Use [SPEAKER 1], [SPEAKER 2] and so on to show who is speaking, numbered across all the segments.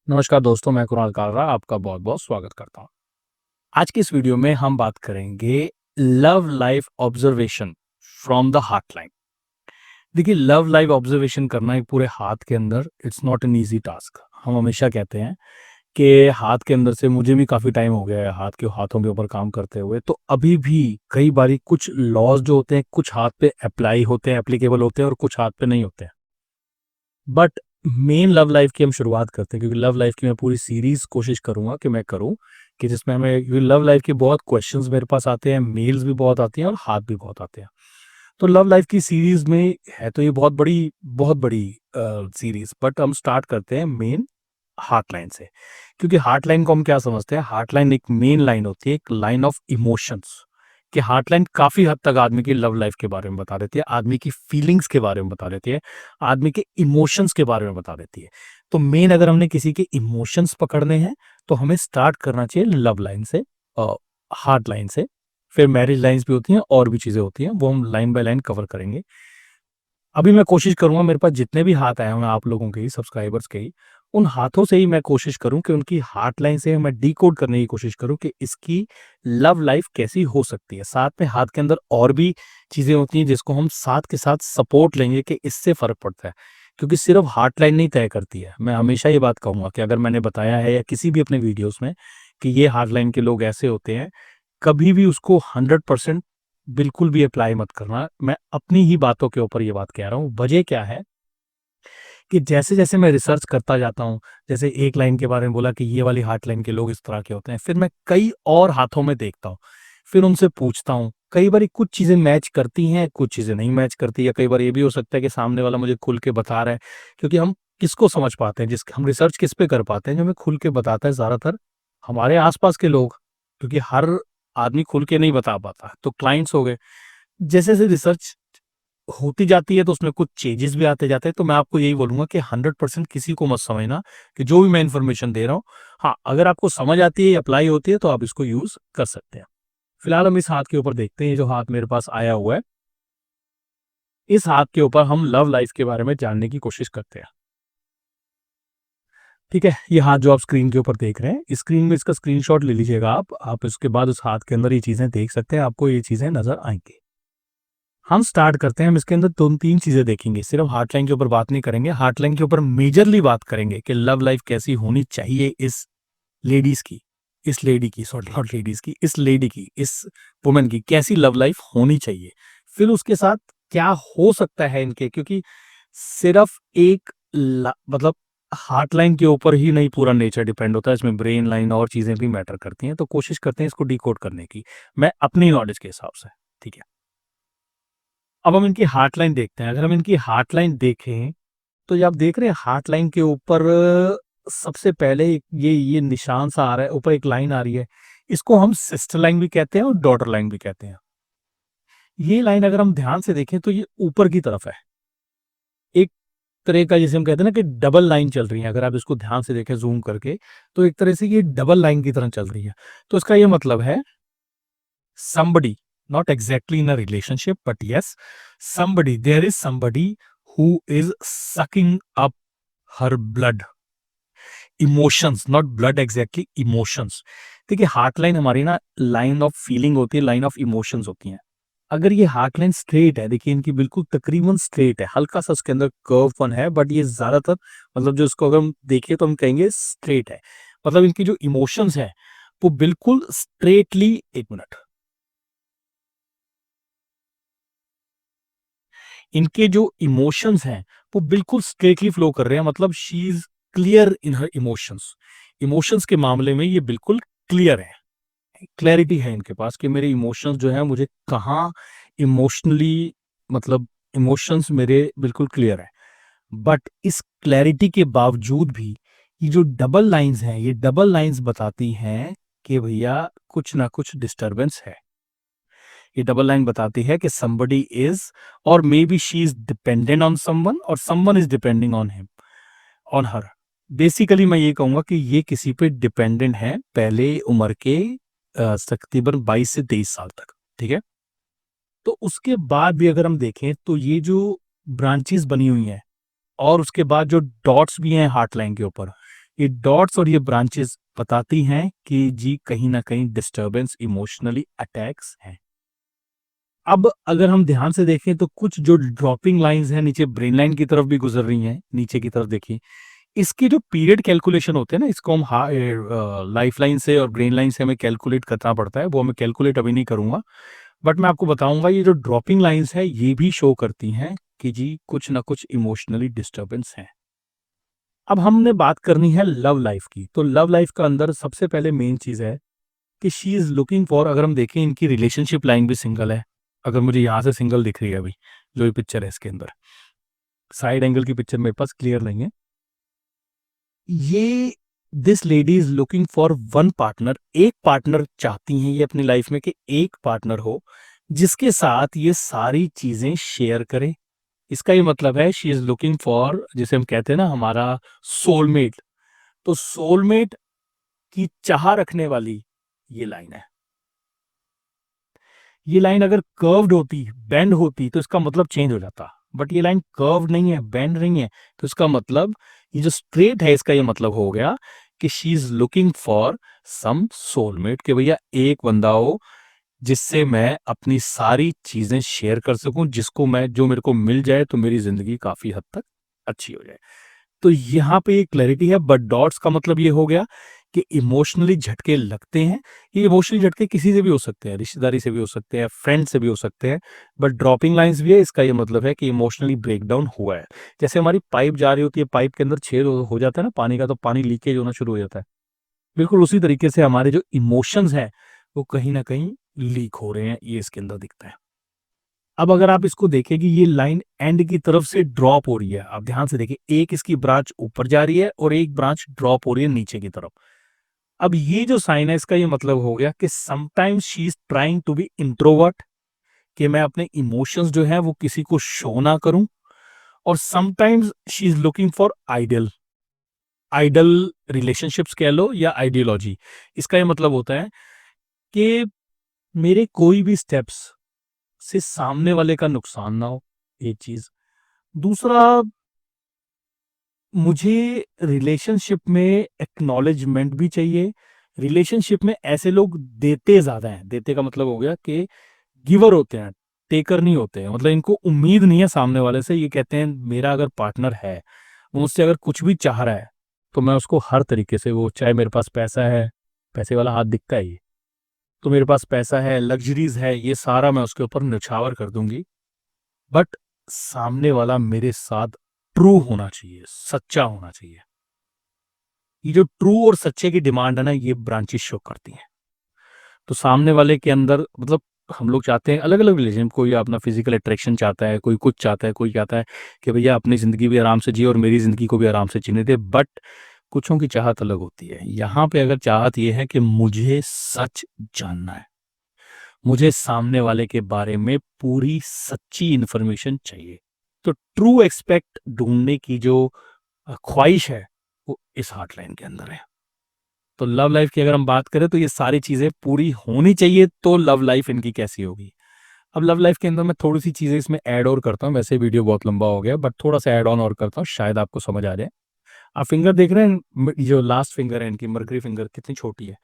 [SPEAKER 1] नमस्कार दोस्तों, मैं कुणाल कालरा आपका बहुत-बहुत स्वागत करता हूँ। आज की इस वीडियो में हम बात करेंगे love life observation from the heartline. देखिए, लव लाइफ ऑब्जर्वेशन करना एक पूरे हाथ के अंदर it's not an easy task. हम हमेशा कहते हैं कि हाथ के अंदर से मुझे भी काफ़ी टाइम हो गया है हाथों के ऊपर काम करते हुए, तो अभी भी कई बारी कुछ लॉज़ जो होते हैं, कुछ हाथ पे एप्लाई होते हैं, एप्लीकेबल होते हैं और कुछ हाथ पे नहीं होते हैं। बट मेन लव लाइफ की हम शुरुआत करते हैं क्योंकि लव लाइफ की मैं पूरी सीरीज कोशिश करूंगा कि मैं करूं कि जिसमें हमें क्योंकि लव लाइफ के बहुत क्वेश्चंस मेरे पास आते हैं, मेल्स भी बहुत आती हैं और हाथ भी बहुत आते हैं। तो लव लाइफ की सीरीज में है तो ये बहुत बड़ी सीरीज, बट हम स्टार्ट करते हैं मेन हार्ट लाइन से। क्योंकि हार्ट लाइन को हम क्या समझते हैं, हार्ट लाइन एक मेन लाइन होती है, एक लाइन ऑफ इमोशंस। कि हार्ट लाइन काफी हद तक आदमी की लव लाइफ के बारे में बता देती है, आदमी की फीलिंग्स के बारे में बता देती है, आदमी के इमोशंस के बारे में बता देती है। तो मेन अगर हमने किसी के इमोशंस पकड़ने हैं तो हमें स्टार्ट करना चाहिए लव लाइन से, हार्ट लाइन से। फिर मैरिज लाइंस भी होती हैं और भी चीजें होती हैं, वो हम लाइन बाय लाइन कवर करेंगे। अभी मैं कोशिश करूंगा, मेरे पास जितने भी हाथ आए होंगे आप लोगों के ही, सब्सक्राइबर्स के ही, उन हाथों से ही मैं कोशिश करूं कि उनकी हार्ट लाइन से मैं डिकोड करने की कोशिश करूं कि इसकी लव लाइफ कैसी हो सकती है। साथ में हाथ के अंदर और भी चीजें होती हैं जिसको हम साथ के साथ सपोर्ट लेंगे कि इससे फर्क पड़ता है। क्योंकि सिर्फ हार्ट लाइन नहीं तय करती है। मैं हमेशा ये बात कहूंगा कि अगर मैंने बताया है या किसी भी अपने वीडियोस में कि ये हार्ट लाइन के लोग ऐसे होते हैं, कभी भी उसको 100% बिल्कुल भी अप्लाई मत करना। मैं अपनी ही बातों के ऊपर ये बात कह रहा हूँ। वजह क्या है कि जैसे-जैसे मैं रिसर्च करता जाता हूँ, जैसे एक लाइन के बारे में बोला कि ये वाली हार्ट लाइन के लोग इस तरह के होते हैं, फिर मैं कई और हाथों में देखता हूँ, फिर उनसे पूछता हूँ। कई बारी कुछ चीज़ें मैच करती हैं, कुछ चीज़ें नहीं मैच करती, या कई बार ये भी हो सकता है कि सामने वाला मुझे खुल के बता रहा है। क्योंकि हम किसको समझ पाते हैं, हम रिसर्च किस पे कर पाते हैं, जो हमें खुल के बताता है ज़्यादातर हमारे आस-पास के लोग, क्योंकि हर आदमी खुल के नहीं बता पाता। तो क्लाइंट्स हो गए। जैसे-जैसे रिसर्च होती जाती है तो उसमें कुछ चेंजेस भी आते जाते हैं। तो मैं आपको यही बोलूँगा कि 100% किसी को मत समझना कि जो भी मैं इन्फॉर्मेशन दे रहा हूँ, हाँ, अगर आपको समझ आती है, अप्लाई होती है तो आप इसको यूज़ कर सकते हैं। फिलहाल हम इस हाथ के ऊपर देखते हैं, ये जो हाथ मेरे पास आया हुआ है, इस हाथ के ऊपर हम लव लाइफ के बारे में जानने की कोशिश करते हैं। ठीक है? ये हाथ जो आप स्क्रीन के ऊपर देख रहे हैं, इस स्क्रीन में इसका स्क्रीनशॉट ले लीजिएगा आप। आप इसके बाद उस हाथ के अंदर ये चीज़ें देख सकते हैं, आपको ये चीज़ें नज़र आएँगी। हम स्टार्ट करते हैं, हम इसके अंदर 2-3 चीज़ें देखेंगे, सिर्फ़ हार्टलाइन के ऊपर बात नहीं करेंगे, हार्टलाइन के ऊपर मेजरली बात करेंगे कि लव लाइफ़ कैसी होनी चाहिए इस लेडी की, इस वुमन की कैसी लव लाइफ़ होनी चाहिए। फिर उसके साथ क्या हो सकता है इनके, क्योंकि सिर्फ़ एक मतलब हार्टलाइन के ऊपर ही नहीं पूरा नेचर डिपेंड होता है, इसमें ब्रेन लाइन और चीज़ें भी मैटर करती हैं, तो कोशिश करते हैं इसको डिकोड करने की, मैं अपनी नॉलेज के हिसाब से, ठीक है? अब हम इनकी हार्टलाइन देखते हैं। अगर हम इनकी हार्टलाइन देखें, तो ये आप देख रहे हैं हार्टलाइन के ऊपर सबसे पहले ये निशान सा आ रहा है, ऊपर एक लाइन आ रही है। इसको हम सिस्टर लाइन भी कहते हैं और डॉटर लाइन भी कहते हैं। ये लाइन अगर हम ध्यान से देखें तो ये ऊपर की तरफ है। एक तरह का जिसे हम कहते हैं ना कि डबल लाइन चल रही है। अगर आप इसको ध्यान से देखें ज़ूम करके, तो एक तरह से ये डबल लाइन की तरह चल रही है। तो इसका ये मतलब है somebody, not exactly in a relationship, but yes, there is somebody who is sucking up her blood, emotions, not blood, exactly emotions. देखिए, हार्ट लाइन हमारी ना लाइन ऑफ फीलिंग होती है, लाइन ऑफ इमोशंस होती हैं। अगर ये हार्ट लाइन स्ट्रेट है, देखिए इनकी बिल्कुल तकरीबन स्ट्रेट है, हल्का सा उसके अंदर कर्वपन है, बट ये ज्यादातर मतलब जो इसको अगर हम देखें तो हम कहेंगे स्ट्रेट है। मतलब इनकी जो इमोशंस है वो बिल्कुल स्ट्रेटली, एक मिनट, इनके जो इमोशंस हैं वो बिल्कुल स्ट्रेटली फ्लो कर रहे हैं। मतलब she is clear in her emotions. Emotions के मामले में ये बिल्कुल क्लियर है, क्लैरिटी है इनके पास कि मेरे इमोशंस जो है मुझे कहाँ इमोशनली, मतलब इमोशंस मेरे बिल्कुल क्लियर है। बट इस क्लैरिटी के बावजूद भी ये जो डबल लाइंस हैं, ये डबल लाइंस बताती हैं कि भैया कुछ ना कुछ डिस्टरबेंस है। ये डबल लाइन बताती है कि somebody is, और maybe she is dependent on someone और someone is depending on him, on her. Basically मैं ये कहूंगा कि ये किसी पे डिपेंडेंट है पहले उम्र के तकरीबन 22 से 23 साल तक, ठीक है? तो उसके बाद भी अगर हम देखें तो ये जो ब्रांचेस बनी हुई हैं और उसके बाद जो डॉट्स भी हैं हार्ट लाइन के ऊपर, ये डॉट्स और ये ब्रांचेस बताती हैं कि जी कहीं ना कहीं डिस्टरबेंस, इमोशनली अटैक्स हैं। अब अगर हम ध्यान से देखें तो कुछ जो ड्रॉपिंग लाइंस हैं नीचे ब्रेन लाइन की तरफ भी गुजर रही हैं, नीचे की तरफ देखिए। इसके जो पीरियड कैलकुलेशन होते हैं ना, इसको हम लाइफ लाइन से और ब्रेन लाइन से हमें कैलकुलेट करना पड़ता है, वो मैं कैलकुलेट अभी नहीं करूंगा, बट मैं आपको बताऊंगा ये जो ड्रॉपिंग लाइंस है ये भी शो करती हैं कि जी कुछ ना कुछ इमोशनली डिस्टरबेंस है। अब हमने बात करनी है लव लाइफ की। तो लव लाइफ का अंदर सबसे पहले मेन चीज है कि शी इज लुकिंग फॉर, अगर हम देखें इनकी रिलेशनशिप लाइन भी सिंगल है। अगर मुझे यहां से सिंगल दिख रही है अभी जो ये पिक्चर है इसके अंदर, साइड एंगल की पिक्चर मेरे पास क्लियर नहीं है। ये this lady is looking for one partner, एक पार्टनर चाहती हैं ये अपनी लाइफ में कि एक पार्टनर हो जिसके साथ ये सारी चीजें शेयर करे। इसका ये मतलब है शी इज लुकिंग फॉर, जिसे हम कहते हैं ना हमारा सोलमेट। तो सोलमेट की चाह रखने वाली ये लाइन है। ये लाइन अगर कर्व्ड होती, बेंड होती तो इसका मतलब चेंज हो जाता, बट ये लाइन कर्व्ड नहीं है, बेंड नहीं है, तो इसका मतलब ये जो स्ट्रेट है इसका ये मतलब हो गया कि she is looking for some soulmate, कि भैया एक बंदा हो जिससे मैं अपनी सारी चीजें शेयर कर सकूं, जिसको मैं, जो मेरे को मिल जाए तो मेरी जिंदगी काफी हद तक अच्छी हो जाए। तो यहाँ पे ये क्लैरिटी है, बट डॉट्स का मतलब ये हो गया कि इमोशनली झटके लगते हैं। ये इमोशनली झटके किसी से भी हो सकते हैं, रिश्तेदारी से भी हो सकते हैं, फ्रेंड से भी हो सकते हैं, बट ड्रॉपिंग लाइंस भी है, इसका ये मतलब है कि इमोशनली ब्रेकडाउन हुआ है। जैसे हमारी पाइप जा रही होती है, पाइप के अंदर छेद हो जाता है ना पानी का, तो पानी लीकेज होना शुरू हो जाता है। बिल्कुल उसी तरीके से हमारे जो इमोशंस हैं वो कहीं ना कहीं लीक हो रहे हैं, ये इसके अंदर दिखता है। अब अगर आप इसको देखें कि ये लाइन एंड की तरफ से ड्रॉप हो रही है, आप ध्यान से देखिए, एक इसकी ब्रांच ऊपर जा रही है और एक ब्रांच ड्रॉप हो रही है नीचे की तरफ। अब ये जो साइन है इसका ये मतलब हो गया कि sometimes she is trying to be introvert, कि मैं अपने इमोशंस जो है वो किसी को शो ना करूं, और sometimes she is looking for ideal, idol relationships कह लो या आइडियोलॉजी। इसका ये मतलब होता है कि मेरे कोई भी स्टेप्स से सामने वाले का नुकसान ना हो, एक चीज। दूसरा, मुझे रिलेशनशिप में एक्नॉलेजमेंट भी चाहिए। रिलेशनशिप में ऐसे लोग देते ज्यादा हैं, देते का मतलब हो गया कि गिवर होते हैं, टेकर नहीं होते हैं। मतलब इनको उम्मीद नहीं है सामने वाले से, ये कहते हैं मेरा अगर पार्टनर है, वो मुझसे अगर कुछ भी चाह रहा है तो मैं उसको हर तरीके से, वो चाहे मेरे पास पैसा है, पैसे वाला हाथ दिखता है ये, तो मेरे पास पैसा है, लग्जरीज है, ये सारा मैं उसके ऊपर निछावर कर दूंगी, बट सामने वाला मेरे साथ ट्रू होना चाहिए, सच्चा होना चाहिए। ये जो ट्रू और सच्चे की डिमांड है ना, ये ब्रांचेस शो करती हैं। तो सामने वाले के अंदर, मतलब हम लोग चाहते हैं अलग अलग रिलेशन, कोई अपना फिजिकल अट्रैक्शन चाहता है, कोई कुछ चाहता है, कोई चाहता है कि भैया अपनी जिंदगी भी आराम से जिए और मेरी जिंदगी को भी आराम से जीने दे, बट कुछों की चाहत अलग होती है। यहाँ पे अगर चाहत ये है कि मुझे सच जानना है, मुझे सामने वाले के बारे में पूरी सच्ची इंफॉर्मेशन चाहिए, तो ट्रू एक्सपेक्ट ढूंढने की जो ख्वाहिश है वो इस हॉटलाइन के अंदर है। तो लव लाइफ की अगर हम बात करें तो ये सारी चीजें पूरी होनी चाहिए, तो लव लाइफ इनकी कैसी होगी। अब लव लाइफ के अंदर मैं थोड़ी सी चीजें इसमें ऐड और करता हूँ, वैसे वीडियो बहुत लंबा हो गया, बट थोड़ा सा ऐड ऑन और करता हूँ, शायद आपको समझ आ जाए। आप फिंगर देख रहे हैं, जो लास्ट फिंगर है इनकी, मरकरी फिंगर, कितनी छोटी है।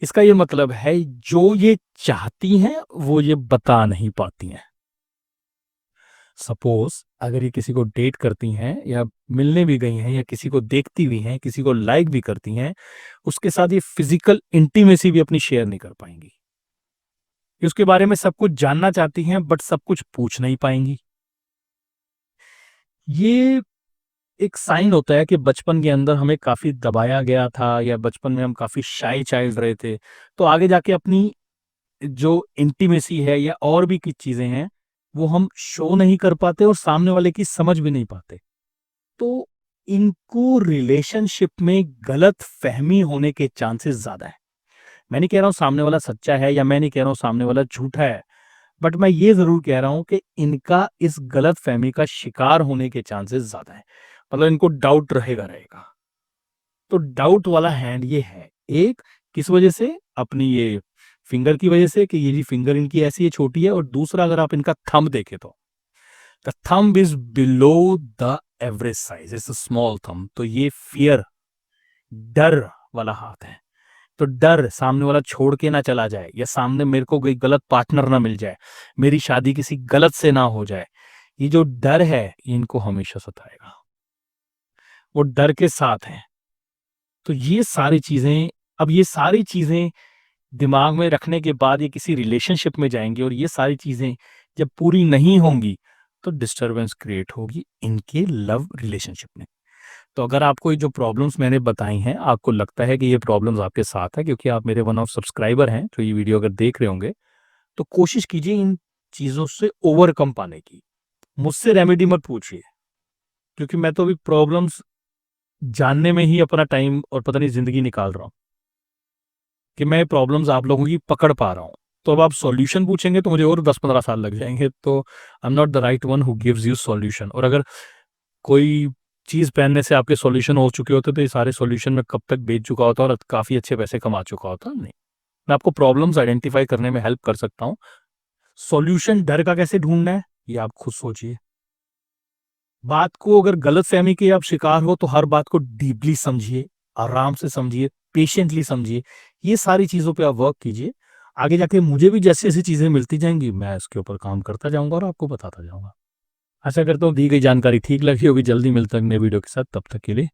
[SPEAKER 1] इसका ये मतलब है जो ये चाहती हैं वो ये बता नहीं पाती हैं। सपोज अगर ये किसी को डेट करती हैं या मिलने भी गई हैं या किसी को देखती भी हैं, किसी को लाइक भी करती हैं, उसके साथ ये फिजिकल इंटीमेसी भी अपनी शेयर नहीं कर पाएंगी। ये उसके बारे में सब कुछ जानना चाहती हैं बट सब कुछ पूछ नहीं पाएंगी। ये एक साइन होता है कि बचपन के अंदर हमें काफी दबाया गया था, या बचपन में हम काफी शाई चाइल्ड रहे थे, तो आगे जाके अपनी जो इंटीमेसी है या और भी कुछ चीजें हैं वो हम शो नहीं कर पाते और सामने वाले की समझ भी नहीं पाते। तो इनको रिलेशनशिप में गलत फहमी होने के चांसेस ज्यादा है। मैं नहीं कह रहा हूं सामने वाला सच्चा है, या मैं नहीं कह रहा हूं सामने वाला झूठा है, बट मैं ये जरूर कह रहा हूं कि इनका इस गलत फहमी का शिकार होने के चांसेस ज्यादा है। मतलब इनको डाउट रहेगा रहेगा। तो डाउट वाला हैंड ये है, एक किस वजह से, अपनी ये फिंगर की वजह से कि ये जी फिंगर इनकी ऐसी है, छोटी है, और दूसरा अगर आप इनका थंब देखें तो the thumb is below the average size, it's a small thumb. तो ये फियर, डर वाला हाथ है। तो डर सामने वाला छोड़ के ना चला जाए, या सामने मेरे को कोई गलत पार्टनर ना मिल जाए, मेरी शादी किसी गलत से ना हो जाए, ये जो डर है ये इनको हमेशा सताएगा, वो डर के साथ है। तो ये सारी चीजें, अब ये सारी चीजें दिमाग में रखने के बाद ये किसी रिलेशनशिप में जाएंगे, और ये सारी चीजें जब पूरी नहीं होंगी तो डिस्टरबेंस क्रिएट होगी इनके लव रिलेशनशिप में। तो अगर आपको ये जो प्रॉब्लम्स मैंने बताई हैं, आपको लगता है कि ये प्रॉब्लम्स आपके साथ है, क्योंकि आप मेरे वन ऑफ सब्सक्राइबर हैं जो ये वीडियो अगर देख रहे होंगे, तो कोशिश कीजिए इन चीजों से ओवरकम पाने की। मुझसे रेमेडी मत पूछिए, क्योंकि मैं तो अभी प्रॉब्लम्स जानने में ही अपना टाइम और पता नहीं जिंदगी निकाल रहा हूँ कि मैं प्रॉब्लम्स आप लोगों की पकड़ पा रहा हूँ। तो अब आप सॉल्यूशन पूछेंगे तो मुझे और 10-15 साल लग जाएंगे, तो I am not the right one who gives you solution. और अगर कोई चीज़ पहनने से आपके सॉल्यूशन हो चुके होते तो ये सारे सॉल्यूशन मैं कब तक बेच चुका होता और काफ़ी अच्छे पैसे कमा चुका होता। नहीं, मैं आपको प्रॉब्लम्स आइडेंटिफाई करने में हेल्प कर सकता हूँ। सॉल्यूशन डर का कैसे ढूंढना है ये आप खुद सोचिए। बात को अगर गलतफहमी के आप शिकार हो तो हर बात को डीपली समझिए, आराम से समझिए, पेशेंटली समझिए। ये सारी चीज़ों पे आप वर्क कीजिए। आगे जाके मुझे भी जैसी-जैसी चीज़ें मिलती जाएँगी, मैं इसके ऊपर काम करता जाऊँगा और आपको बताता जाऊँगा। आशा करता हूँ दी गई जानकारी ठीक लगी होगी। जल्दी मिलते हैं नए वीडियो के साथ, तब तक के लिए